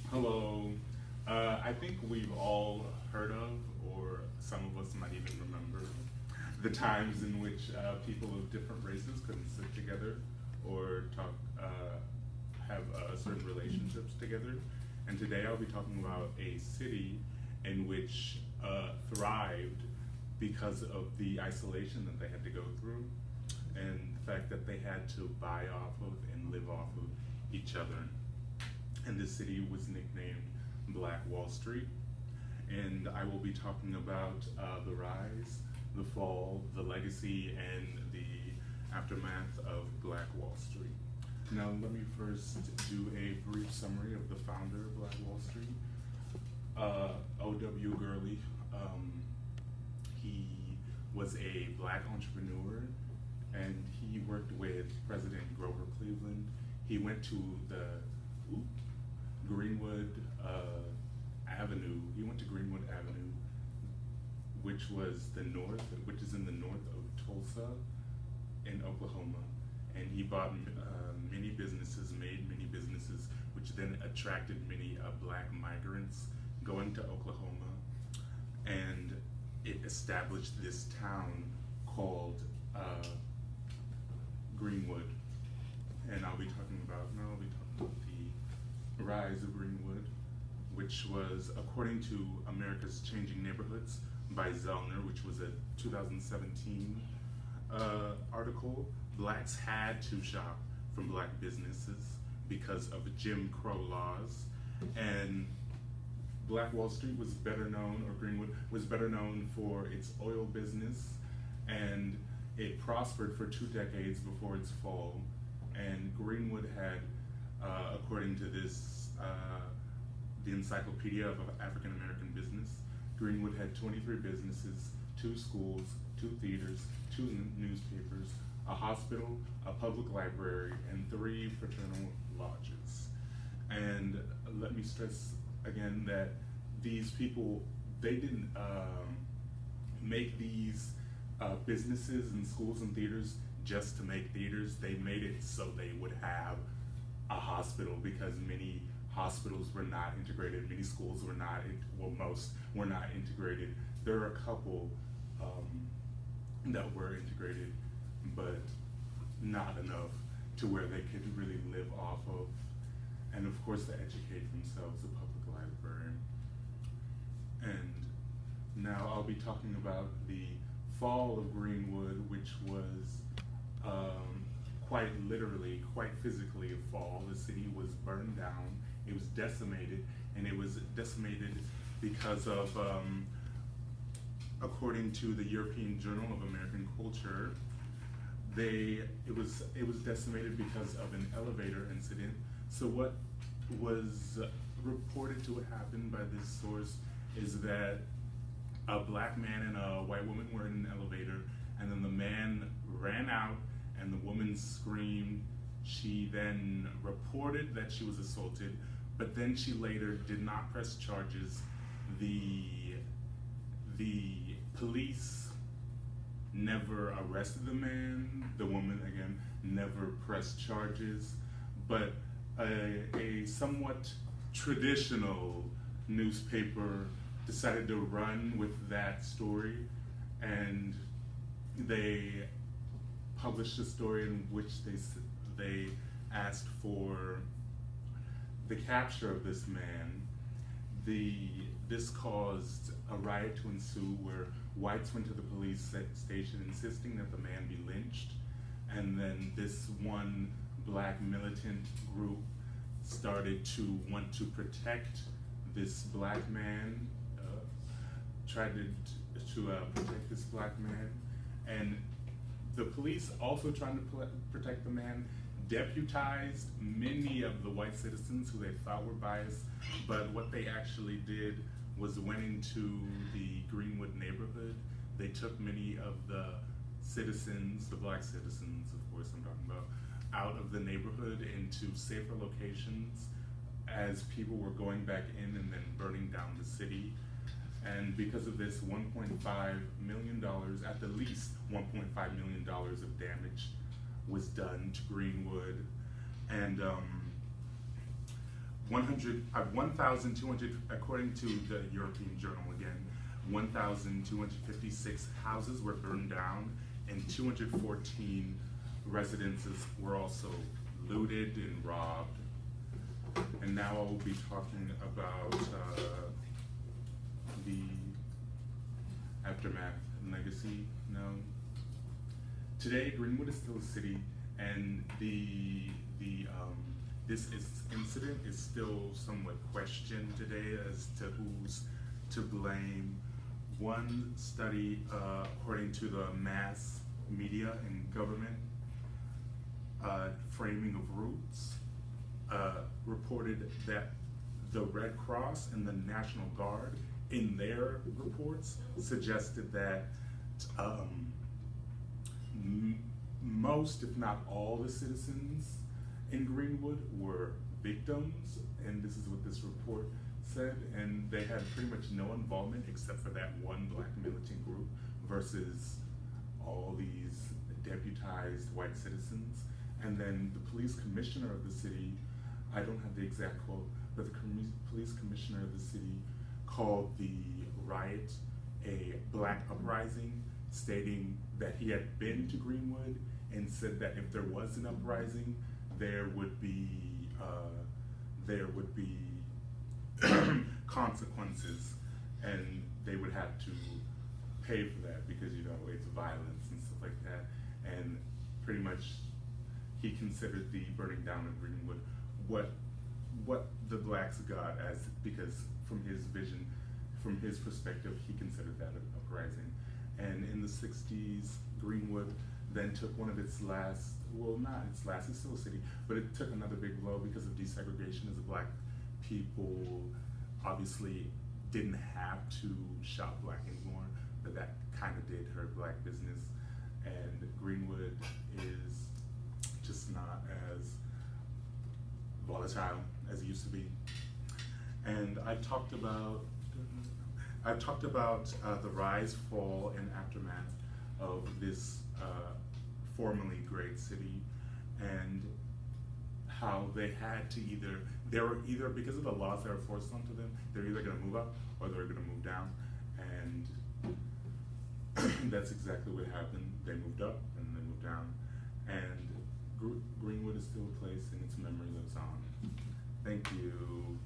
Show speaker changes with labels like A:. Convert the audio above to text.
A: Hello. I think we've all heard of, or some of us might even remember, the times in which people of different races couldn't sit together or talk, have certain relationships together. And today I'll be talking about a city in which thrived because of the isolation that they had to go through and the fact that they had to buy off of and live off of each other. And this city was nicknamed Black Wall Street. And I will be talking about the rise, the fall, the legacy, and the aftermath of Black Wall Street. Now let me first do a brief summary of the founder of Black Wall Street. O.W. Gurley. He was a black entrepreneur, and he worked with President Grover Cleveland. He went to the Greenwood Avenue. He went to Greenwood Avenue, which is in the north of Tulsa in Oklahoma. And he bought many businesses, made many businesses, which then attracted many black migrants going to Oklahoma. And it established this town called Greenwood. And I'll be talking about the rise of Greenwood, which was, according to America's Changing Neighborhoods by Zellner, which was a 2017 article, blacks had to shop from black businesses because of Jim Crow laws. And Black Wall Street was better known, or Greenwood was better known for its oil business, and it prospered for 2 decades before its fall. And Greenwood had, according to this, the Encyclopedia of African American Business, Greenwood had 23 businesses, 2 schools, 2 theaters, 2 newspapers, a hospital, a public library, and 3 fraternal lodges. And let me stress again that these people, they didn't make these businesses and schools and theaters just to make theaters. They made it so they would have a hospital, because many hospitals were not integrated, many schools were not, most were not integrated. There are a couple that were integrated, but not enough to where they could really live off of. And of course, to educate themselves, a public library. And now I'll be talking about the fall of Greenwood, which was quite literally, quite physically a fall. The city was burned down, it was decimated, and it was decimated because of, according to the European Journal of American Culture, it was decimated because of an elevator incident. So what was reported to have happened by this source is that a black man and a white woman were in an elevator, and then the man ran out and the woman screamed. She then reported that she was assaulted, but then she later did not press charges. The police never arrested the man. The woman, again, never pressed charges, but a somewhat traditional newspaper decided to run with that story, and they published a story in which they asked for the capture of this man. This caused a riot to ensue, where whites went to the police station insisting that the man be lynched, and then this one black militant group started to want to protect this black man, tried to protect this black man, and the police, also trying to protect the man, deputized many of the white citizens who they thought were biased, but what they actually did was went into the Greenwood neighborhood. They took many of the citizens, the black citizens, of course I'm talking about, out of the neighborhood into safer locations as people were going back in and then burning down the city. And because of this, $1.5 million, at the least $1.5 million of damage was done to Greenwood. And 1,200, according to the European Journal again, 1,256 houses were burned down, and 214 residences were also looted and robbed. And now I will be talking about the aftermath and legacy. Today, Greenwood is still a city, and this incident is still somewhat questioned today as to who's to blame. One study, according to the mass media and government framing of roots, reported that the Red Cross and the National Guard in their reports suggested that most, if not all, the citizens in Greenwood were victims, and this is what this report said, and they had pretty much no involvement except for that one black militant group versus all these deputized white citizens. And then the police commissioner of the city, I don't have the exact quote, but the police commissioner of the city called the riot a black uprising, stating that he had been to Greenwood and said that if there was an uprising, there would be consequences, and they would have to pay for that because, you know, it's violence and stuff like that. And pretty much he considered the burning down of Greenwood what the blacks got, as because from his vision, from his perspective, he considered that an uprising. And in the 60s, Greenwood then took one of its last, well, not its last, it's still a city, but it took another big blow because of desegregation, as the black people obviously didn't have to shop black anymore, but that kind of did hurt black business. And Greenwood is just not as volatile as it used to be. And I've talked about the rise, fall, and aftermath of this formerly great city, and how they had to they were either, because of the laws that were forced onto them, they're either going to move up or they're going to move down. And that's exactly what happened. They moved up and they moved down. And Greenwood is still a place, and its memory lives on. Thank you.